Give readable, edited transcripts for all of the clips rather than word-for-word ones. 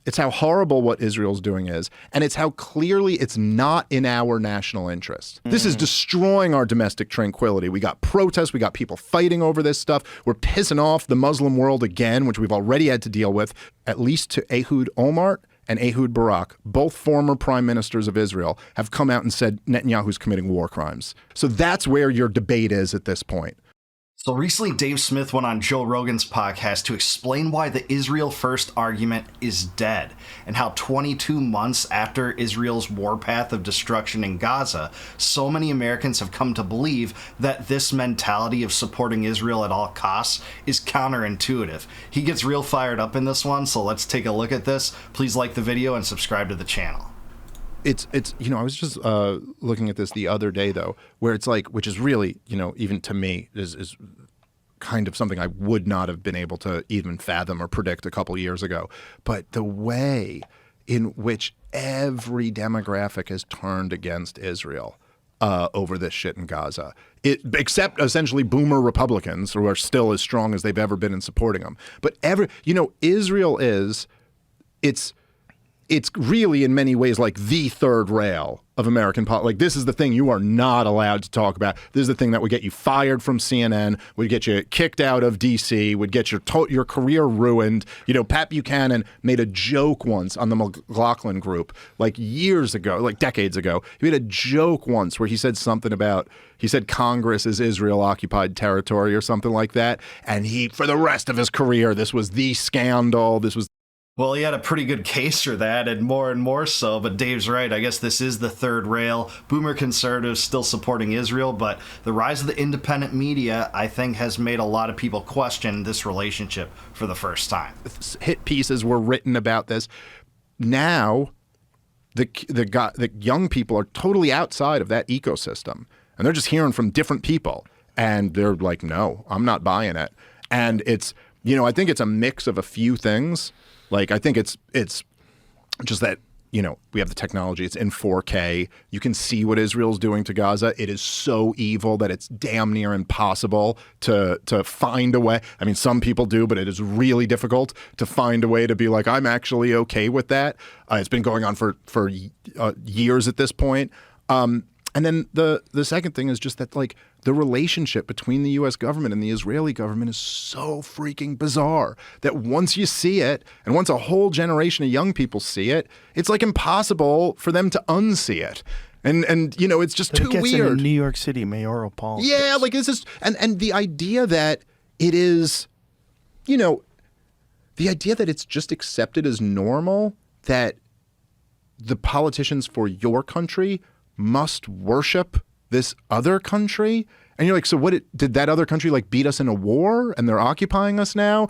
It's how horrible what Israel's doing is, and it's how clearly it's not in our national interest. This is destroying our domestic tranquility. We got protests, we got people fighting over this stuff. We're pissing off the Muslim world again, which we've already had to deal with, at least to Ehud Olmert and Ehud Barak, both former prime ministers of Israel, have come out and said Netanyahu's committing war crimes. So that's where your debate is at this point. So recently, Dave Smith went on Joe Rogan's podcast to explain why the Israel first argument is dead, and how 22 months after Israel's warpath of destruction in Gaza, so many Americans have come to believe that this mentality of supporting Israel at all costs is counterintuitive. He gets real fired up in this one, so let's take a look at this. Please like the video and subscribe to the channel. It's I was just looking at this the other day, though, where it's like, which is really, even to me, is kind of something I would not have been able to even fathom or predict a couple years ago. But the way in which every demographic has turned against Israel over this shit in Gaza, except essentially boomer Republicans who are still as strong as they've ever been in supporting them. But Israel it's really in many ways like the third rail of American politics. Like, this is the thing you are not allowed to talk about. This is the thing that would get you fired from CNN, would get you kicked out of DC, would get your career ruined. Pat Buchanan made a joke once on the McLaughlin Group, like years ago, like decades ago. He made a joke once where he said something about, he said Congress is Israel-occupied territory or something like that. And for the rest of his career, this was the scandal. This was Well, he had a pretty good case for that, and more so, but Dave's right. I guess this is the third rail. Boomer conservatives still supporting Israel, but the rise of the independent media, I think, has made a lot of people question this relationship for the first time. Hit pieces were written about this. Now, the young people are totally outside of that ecosystem, and they're just hearing from different people, and they're like, no, I'm not buying it. And it's, I think it's a mix of a few things. Like, I think it's just that, we have the technology. It's in 4K. You can see what Israel's doing to Gaza. It is so evil that it's damn near impossible to find a way. I mean, some people do, but it is really difficult to find a way to be like, I'm actually okay with that. It's been going on for years at this point. And then the second thing is just that, like, the relationship between the U.S. government and the Israeli government is so freaking bizarre that once you see it, and once a whole generation of young people see it, it's like impossible for them to unsee it. And it's just too weird. In New York City mayoral politics. Yeah, like this is, and the idea that it is, the idea that it's just accepted as normal that the politicians for your country must worship this other country. And you're like, so what did that other country like beat us in a war and they're occupying us now?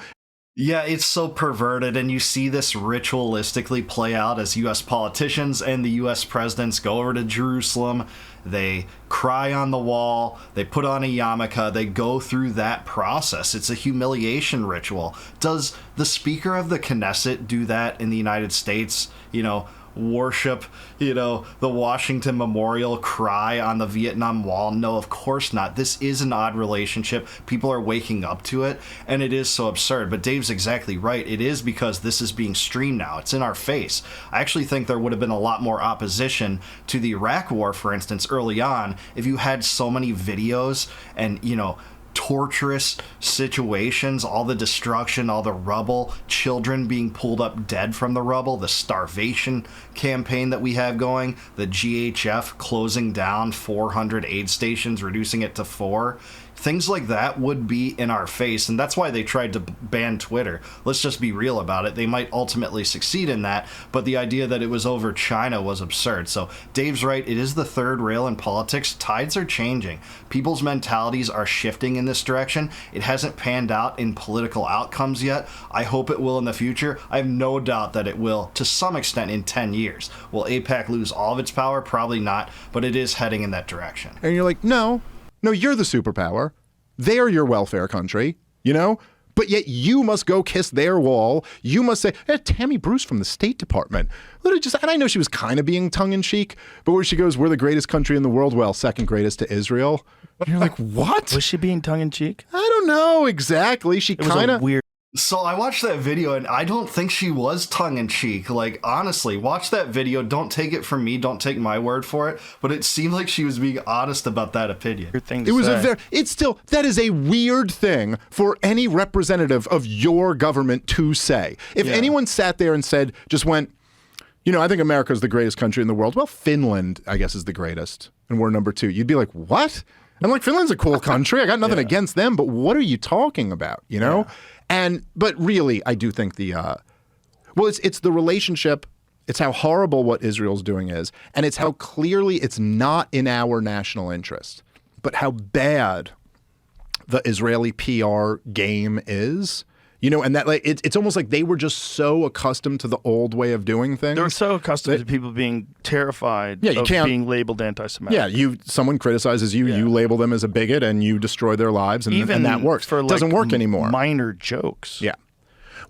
Yeah, it's so perverted, and you see this ritualistically play out as U.S. politicians and the U.S. presidents go over to Jerusalem. They cry on the wall, they put on a yarmulke, they go through that process. It's a humiliation ritual. Does the Speaker of the Knesset do that in the United States? Worship, the Washington Memorial, cry on the Vietnam Wall? No, of course not. This is an odd relationship. People are waking up to it, and it is so absurd. But Dave's exactly right. It is because this is being streamed now. It's in our face. I actually think there would have been a lot more opposition to the Iraq War, for instance, early on, if you had so many videos and, torturous situations, all the destruction, all the rubble, children being pulled up dead from the rubble, the starvation campaign that we have going, the GHF closing down 400 aid stations, reducing it to 4. Things like that would be in our face, and that's why they tried to ban Twitter. Let's just be real about it. They might ultimately succeed in that, but the idea that it was over China was absurd. So Dave's right. It is the third rail in politics. Tides are changing. People's mentalities are shifting in this direction. It hasn't panned out in political outcomes yet. I hope it will in the future. I have no doubt that it will to some extent in 10 years. Will AIPAC lose all of its power? Probably not, but it is heading in that direction. And you're like, no, you're the superpower. They're your welfare country, but yet you must go kiss their wall. You must say, hey, Tammy Bruce from the State Department. Literally and I know she was kind of being tongue-in-cheek, but where she goes, we're the greatest country in the world. Well, second greatest to Israel. And you're like, what? Was she being tongue-in-cheek? I don't know exactly. She kind of weird. So I watched that video and I don't think she was tongue in cheek. Like, honestly, watch that video. Don't take it from me. Don't take my word for it. But it seemed like she was being honest about that opinion. Your thing to It was say. it's still, that is a weird thing for any representative of your government to say. If Yeah. anyone sat there and said, just went, I think America's the greatest country in the world. Well, Finland, I guess, is the greatest, and we're number 2. You'd be like, what? I'm like, Finland's a cool country. I got nothing against them, but what are you talking about, But really, I do think it's the relationship. It's how horrible what Israel's doing is, and it's how clearly it's not in our national interest, but how bad the Israeli PR game is. And that it's almost like they were just so accustomed to the old way of doing things. They're so accustomed to people being terrified you of can't, being labeled anti-Semitic. Yeah, someone criticizes you, you label them as a bigot, and you destroy their lives, and that works. For it doesn't work anymore. Minor jokes. Yeah.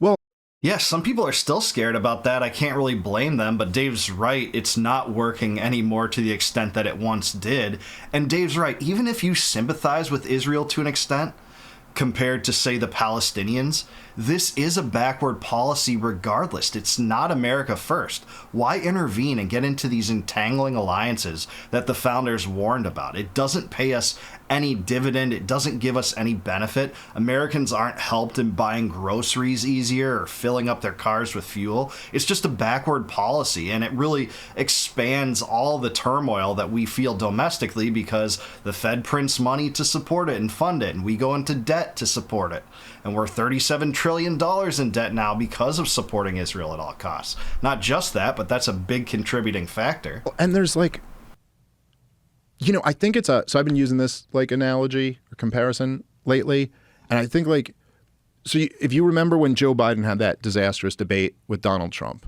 Well, Yeah, some people are still scared about that. I can't really blame them, but Dave's right. It's not working anymore to the extent that it once did. And Dave's right. Even if you sympathize with Israel to an extent, compared to, say, the Palestinians, this is a backward policy regardless. It's not America first. Why intervene and get into these entangling alliances that the founders warned about? It doesn't pay us any dividend. It doesn't give us any benefit. Americans aren't helped in buying groceries easier or filling up their cars with fuel. It's just a backward policy, and it really expands all the turmoil that we feel domestically because the Fed prints money to support it and fund it, and we go into debt to support it. And we're $37 trillion in debt now because of supporting Israel at all costs. Not just that, but that's a big contributing factor. and there's I think so I've been using this analogy or comparison lately, and I think if you remember when Joe Biden had that disastrous debate with Donald Trump,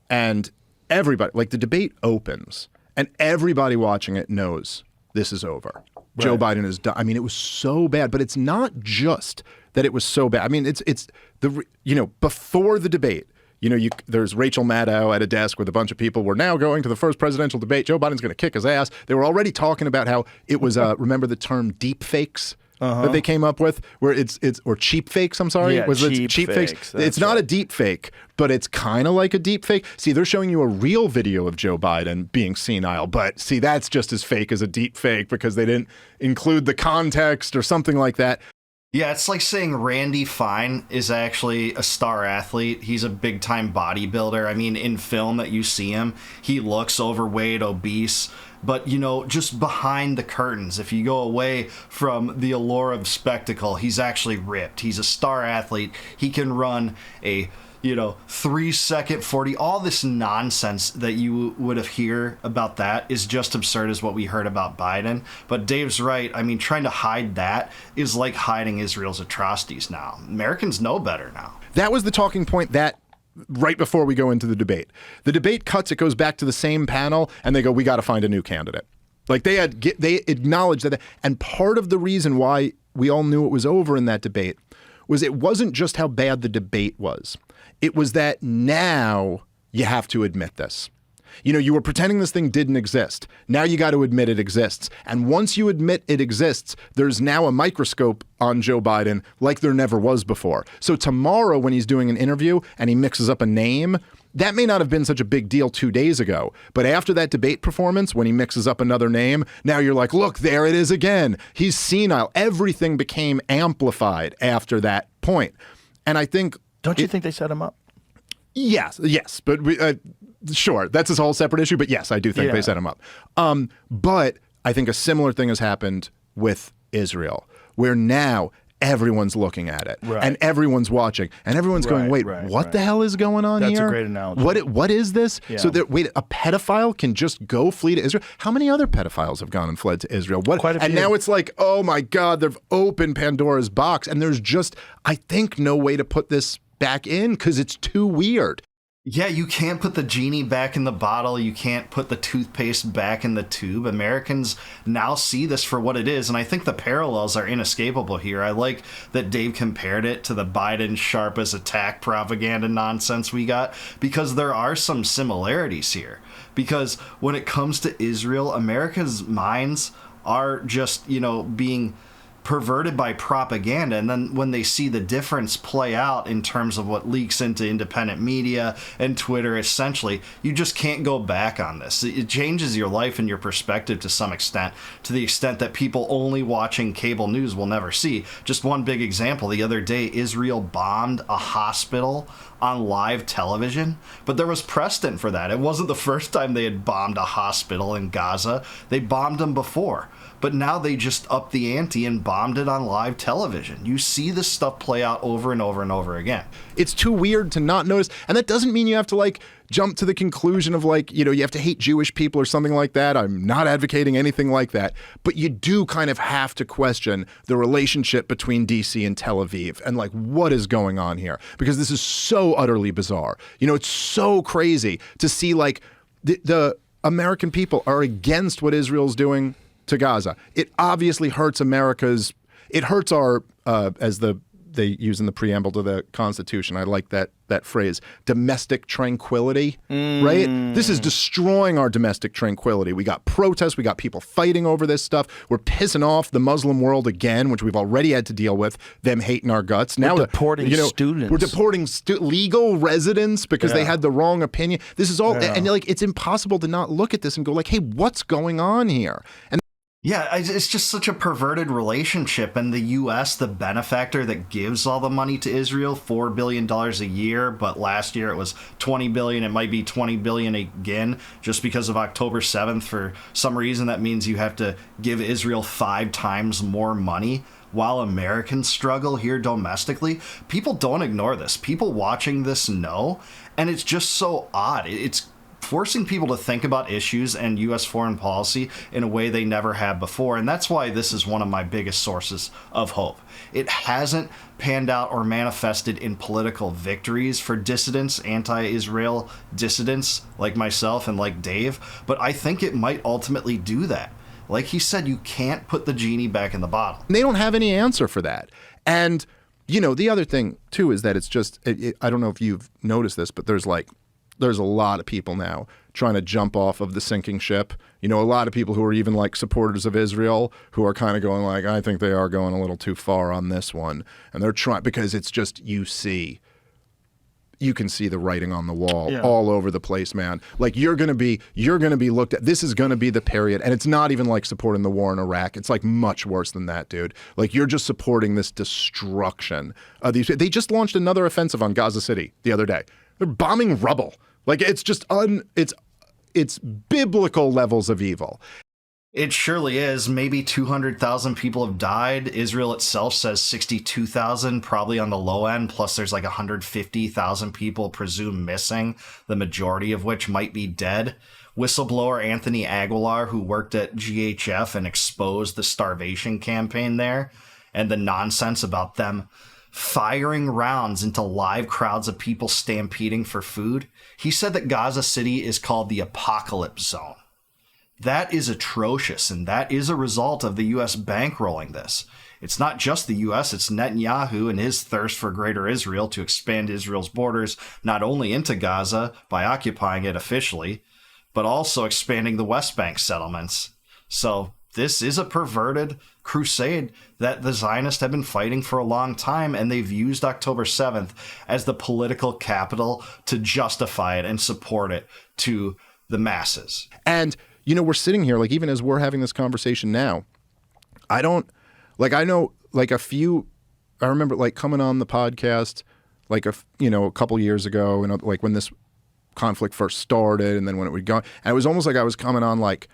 and everybody, the debate opens, and everybody watching it knows this is over. Right. Joe Biden is done. I mean, it was so bad, but it's not just that it was so bad. I mean, it's before the debate, there's Rachel Maddow at a desk with a bunch of people. We're now going to the first presidential debate. Joe Biden's going to kick his ass. They were already talking about how it was, remember the term deep fakes that they came up with, where it's or cheap fakes, I'm sorry. Yeah, cheap fakes. It's not a deep fake, but it's kind of like a deep fake. See, they're showing you a real video of Joe Biden being senile, but see, that's just as fake as a deep fake because they didn't include the context or something like that. Yeah, it's like saying Randy Fine is actually a star athlete. He's a big-time bodybuilder. I mean, in film that you see him, he looks overweight, obese. But, just behind the curtains, if you go away from the allure of spectacle, he's actually ripped. He's a star athlete. He can run a 3-second 40. All this nonsense that you would have hear about that is just absurd as what we heard about Biden. But Dave's right. I mean, trying to hide that is like hiding Israel's atrocities now. Americans know better now. That was the talking point that right before we go into the debate. The debate cuts, it goes back to the same panel, and they go, we got to find a new candidate. They acknowledged that. And part of the reason why we all knew it was over in that debate was it wasn't just how bad the debate was. It was that now you have to admit this. You were pretending this thing didn't exist. Now you got to admit it exists. And once you admit it exists, there's now a microscope on Joe Biden like there never was before. So tomorrow when he's doing an interview and he mixes up a name, that may not have been such a big deal 2 days ago. But after that debate performance, when he mixes up another name, now you're like, look, there it is again. He's senile. Everything became amplified after that point. And I think... Don't you think they set him up? Yes, but sure, that's his whole separate issue. But yes, I do think they set him up. But I think a similar thing has happened with Israel, where now everyone's looking at it and everyone's watching and everyone's going, wait, what the hell is going on here? That's a great analogy. What is this? Yeah. So wait, a pedophile can just go flee to Israel? How many other pedophiles have gone and fled to Israel? Quite a few. And now it's like, oh my God, they've opened Pandora's box, and there's just, I think, no way to put this back in because it's too weird. Yeah, you can't put the genie back in the bottle. You can't put the toothpaste back in the tube. Americans now see this for what it is, and I think the parallels are inescapable here. I like that Dave compared it to the Biden sharp as attack propaganda nonsense we got, because there are some similarities here. Because when it comes to Israel, America's minds are just, being perverted by propaganda. And then when they see the difference play out in terms of what leaks into independent media and Twitter, essentially, you just can't go back on this. It changes your life and your perspective to some extent, to the extent that people only watching cable news will never see. Just one big example, the other day, Israel bombed a hospital on live television, but there was precedent for that. It wasn't the first time they had bombed a hospital in Gaza. They bombed them before. But now they just upped the ante and bombed it on live television. You see this stuff play out over and over and over again. It's too weird to not notice. And that doesn't mean you have to like jump to the conclusion of like, you know, you have to hate Jewish people or something like that. I'm not advocating anything like that. But you do kind of have to question the relationship between DC and Tel Aviv and like what is going on here? Because this is so utterly bizarre. You know, it's so crazy to see like the American people are against what Israel's doing to Gaza. It obviously hurts it hurts our, as they use in the preamble to the Constitution, I like that phrase, domestic tranquility, right? This is destroying our domestic tranquility. We got protests, we got people fighting over this stuff. We're pissing off the Muslim world again, which we've already had to deal with, them hating our guts. Now we're deporting students. We're deporting legal residents because they had the wrong opinion. This is all, and like, it's impossible to not look at this and go like, hey, what's going on here? And yeah, it's just such a perverted relationship. And the U.S., the benefactor that gives all the money to Israel, $4 billion a year, but last year it was $20 billion. It might be $20 billion again, just because of October 7th. For some reason, that means you have to give Israel 5 times more money while Americans struggle here domestically. People don't ignore this. People watching this know, and it's just so odd. It's forcing people to think about issues and U.S. foreign policy in a way they never have before. And that's why this is one of my biggest sources of hope. It hasn't panned out or manifested in political victories for dissidents, anti-Israel dissidents like myself and like Dave, but I think it might ultimately do that. Like he said, you can't put the genie back in the bottle. They don't have any answer for that. And, you know, the other thing, too, is that it's just, I don't know if you've noticed this, but there's a lot of people now trying to jump off of the sinking ship. You know, a lot of people who are even like supporters of Israel who are kind of going like, I think they are going a little too far on this one. And they're trying, because it's just, you can see the writing on the wall all over the place, man. Like you're going to be looked at. This is going to be the period. And it's not even like supporting the war in Iraq. It's like much worse than that, dude. Like you're just supporting this destruction of these. They just launched another offensive on Gaza City the other day. They're bombing rubble. Like it's just it's biblical levels of evil. It surely is. Maybe 200,000 people have died. Israel itself says 62,000, probably on the low end. Plus there's like 150,000 people presumed missing, the majority of which might be dead. Whistleblower Anthony Aguilar, who worked at GHF and exposed the starvation campaign there and the nonsense about them firing rounds into live crowds of people stampeding for food. He said that Gaza City is called the apocalypse zone. That is atrocious, and that is a result of the U.S. bankrolling this. It's not just the U.S., it's Netanyahu and his thirst for greater Israel to expand Israel's borders not only into Gaza by occupying it officially, but also expanding the West Bank settlements. So this is a perverted crusade that the Zionists have been fighting for a long time, and they've used October 7th as the political capital to justify it and support it to the masses. And, you know, we're sitting here, like, even as we're having this conversation now, I remember, like, coming on the podcast, like, a couple years ago, and like, when this conflict first started, and then when it would go, and it was almost like I was coming on, like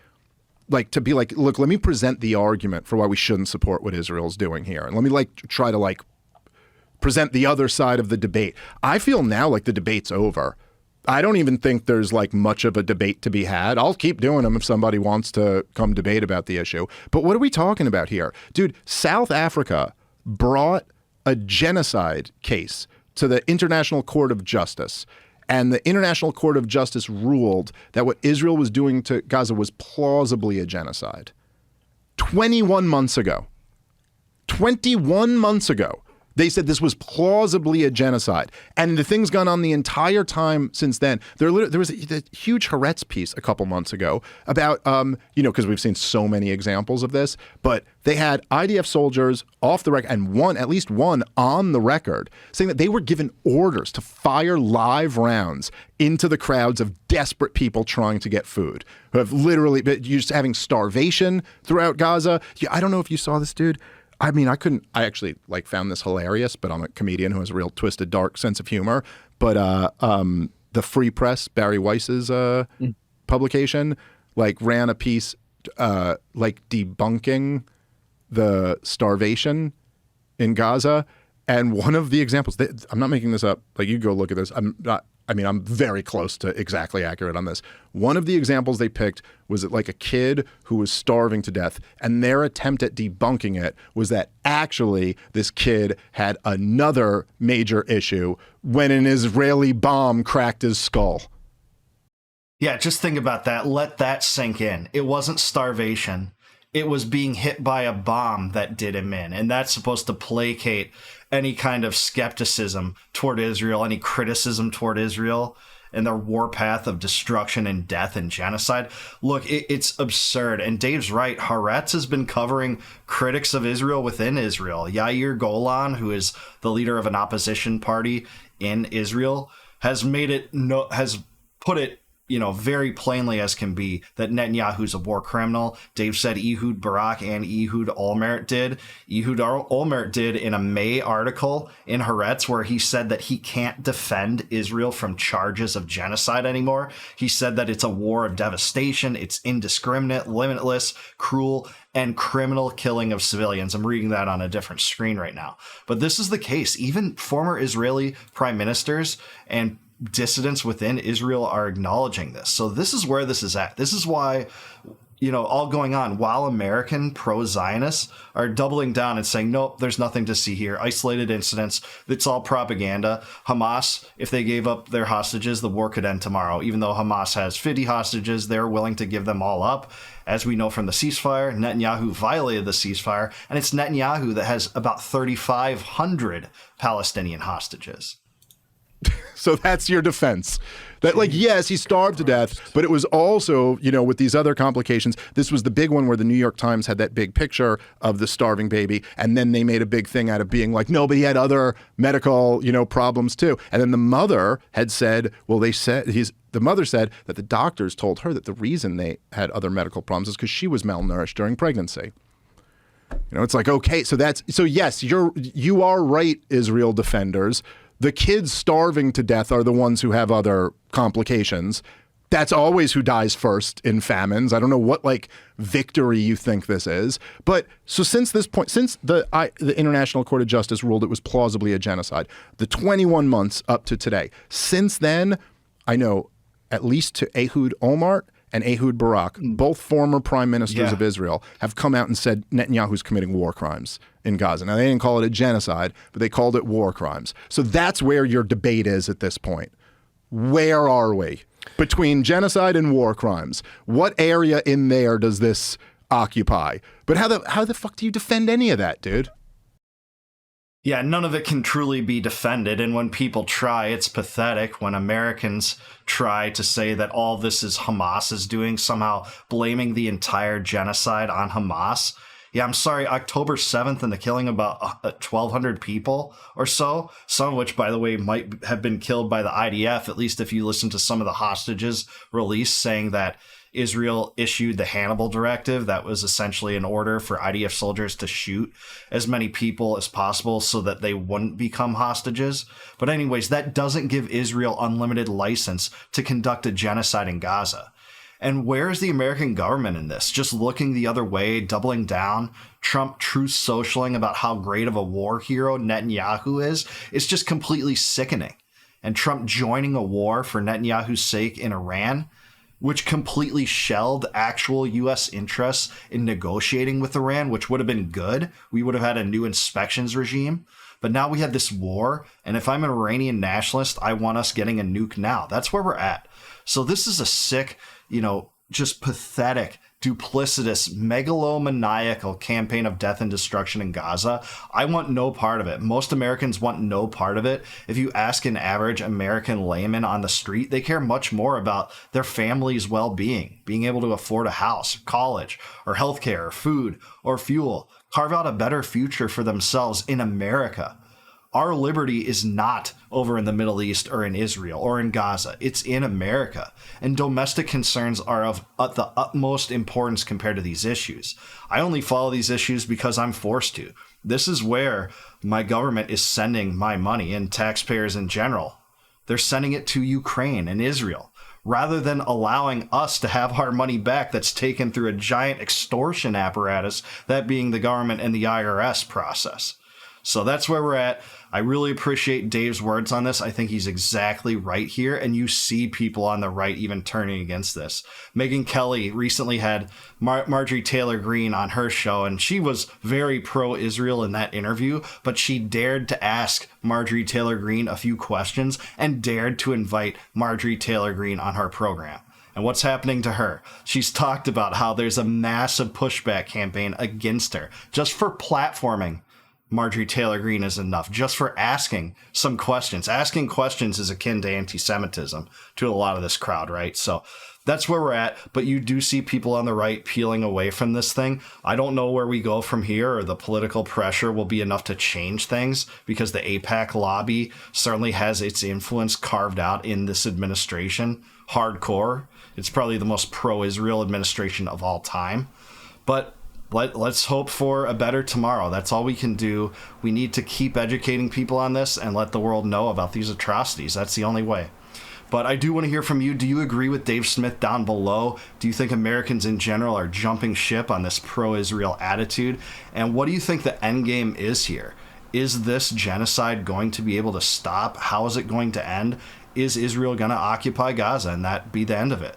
to be like, look, let me present the argument for why we shouldn't support what Israel's doing here. And let me try to present the other side of the debate. I feel now like the debate's over. I don't even think there's like much of a debate to be had. I'll keep doing them if somebody wants to come debate about the issue. But what are we talking about here? Dude, South Africa brought a genocide case to the International Court of Justice. And the International Court of Justice ruled that what Israel was doing to Gaza was plausibly a genocide. 21 months ago, They said this was plausibly a genocide. And the thing's gone on the entire time since then. There was a huge Haaretz piece a couple months ago about, because we've seen so many examples of this, but they had IDF soldiers off the record, and at least one on the record, saying that they were given orders to fire live rounds into the crowds of desperate people trying to get food, who have literally been just having starvation throughout Gaza. Yeah, I don't know if you saw this, dude. I mean, I actually found this hilarious, but I'm a comedian who has a real twisted, dark sense of humor. But the Free Press, Barry Weiss's publication, ran a piece debunking the starvation in Gaza. And one of the examples, I'm not making this up, you go look at this. I'm very close to exactly accurate on this. One of the examples they picked was that a kid who was starving to death, and their attempt at debunking it was that actually this kid had another major issue when an Israeli bomb cracked his skull. Yeah, just think about that. Let that sink in. It wasn't starvation. It was being hit by a bomb that did him in. And that's supposed to placate any kind of skepticism toward Israel, any criticism toward Israel and their warpath of destruction and death and genocide. Look, it's absurd. And Dave's right. Haaretz has been covering critics of Israel within Israel. Yair Golan, who is the leader of an opposition party in Israel, has put it very plainly as can be that Netanyahu's a war criminal. Dave said Ehud Barak and Ehud Olmert did. Ehud Olmert did in a May article in Haaretz where he said that he can't defend Israel from charges of genocide anymore. He said that it's a war of devastation. It's indiscriminate, limitless, cruel, and criminal killing of civilians. I'm reading that on a different screen right now. But this is the case. Even former Israeli prime ministers and dissidents within Israel are acknowledging this. So this is where this is at. This is why, all going on while American pro-Zionists are doubling down and saying, nope, there's nothing to see here. Isolated incidents. It's all propaganda. Hamas, if they gave up their hostages, the war could end tomorrow. Even though Hamas has 50 hostages, they're willing to give them all up. As we know from the ceasefire, Netanyahu violated the ceasefire, and it's Netanyahu that has about 3,500 Palestinian hostages. So that's your defense. That yes, he starved to death, but it was also, with these other complications. This was the big one where the New York Times had that big picture of the starving baby. And then they made a big thing out of being no, but he had other medical, problems too. And then the mother had said, the mother said that the doctors told her that the reason they had other medical problems is because she was malnourished during pregnancy. It's okay. So yes, you are right, Israel defenders. The kids starving to death are the ones who have other complications. That's always who dies first in famines. I don't know what victory you think this is. But so since this point, since the International Court of Justice ruled it was plausibly a genocide, the 21 months up to today, since then, I know at least to Ehud Olmert and Ehud Barak, both former prime ministers of Israel, have come out and said Netanyahu's committing war crimes in Gaza. Now, they didn't call it a genocide, but they called it war crimes. So that's where your debate is at this point. Where are we? Between genocide and war crimes. What area in there does this occupy? But how the fuck do you defend any of that, dude? Yeah, none of it can truly be defended. And when people try, it's pathetic. When Americans try to say that all this is Hamas is doing, somehow blaming the entire genocide on Hamas. Yeah, I'm sorry, October 7th and the killing of about 1,200 people or so, some of which, by the way, might have been killed by the IDF, at least if you listen to some of the hostages released saying that Israel issued the Hannibal Directive. That was essentially an order for IDF soldiers to shoot as many people as possible so that they wouldn't become hostages. But anyways, that doesn't give Israel unlimited license to conduct a genocide in Gaza. And where is the American government in this? Just looking the other way, doubling down, Trump truth socialing about how great of a war hero Netanyahu is? It's just completely sickening. And Trump joining a war for Netanyahu's sake in Iran, which completely shelled actual U.S. interests in negotiating with Iran, which would have been good. We would have had a new inspections regime. But now we have this war, and if I'm an Iranian nationalist, I want us getting a nuke now. That's where we're at. So this is a sick, just pathetic, duplicitous, megalomaniacal campaign of death and destruction in Gaza. I want no part of it. Most Americans want no part of it. If you ask an average American layman on the street, they care much more about their family's well-being, being able to afford a house, college, or healthcare, or food, or fuel, carve out a better future for themselves in America. Our liberty is not over in the Middle East or in Israel or in Gaza. It's in America. And domestic concerns are of the utmost importance compared to these issues. I only follow these issues because I'm forced to. This is where my government is sending my money, and taxpayers in general. They're sending it to Ukraine and Israel, rather than allowing us to have our money back that's taken through a giant extortion apparatus, that being the government and the IRS process. So that's where we're at. I really appreciate Dave's words on this. I think he's exactly right here, and you see people on the right even turning against this. Megyn Kelly recently had Marjorie Taylor Greene on her show, and she was very pro-Israel in that interview, but she dared to ask Marjorie Taylor Greene a few questions and dared to invite Marjorie Taylor Greene on her program. And what's happening to her? She's talked about how there's a massive pushback campaign against her just for platforming. Marjorie Taylor Greene is enough just for asking some questions. Asking questions is akin to anti-Semitism to a lot of this crowd, right? So that's where we're at. But you do see people on the right peeling away from this thing. I don't know where we go from here, or the political pressure will be enough to change things, because the AIPAC lobby certainly has its influence carved out in this administration. Hardcore. It's probably the most pro-Israel administration of all time. But let's hope for a better tomorrow. That's all we can do. We need to keep educating people on this and let the world know about these atrocities. That's the only way. But I do want to hear from you. Do you agree with Dave Smith down below? Do you think Americans in general are jumping ship on this pro-Israel attitude? And what do you think the end game is here? Is this genocide going to be able to stop? How is it going to end? Is Israel going to occupy Gaza and that be the end of it?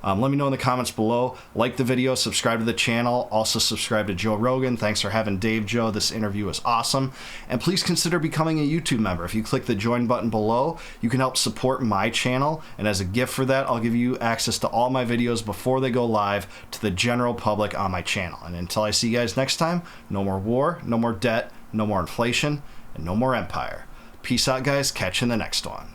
Let me know in the comments below. Like the video, subscribe to the channel. Also subscribe to Joe Rogan. Thanks for having Dave, Joe. This interview was awesome. And please consider becoming a YouTube member. If you click the join button below, you can help support my channel. And as a gift for that, I'll give you access to all my videos before they go live to the general public on my channel. And until I see you guys next time, no more war, no more debt, no more inflation, and no more empire. Peace out, guys. Catch you in the next one.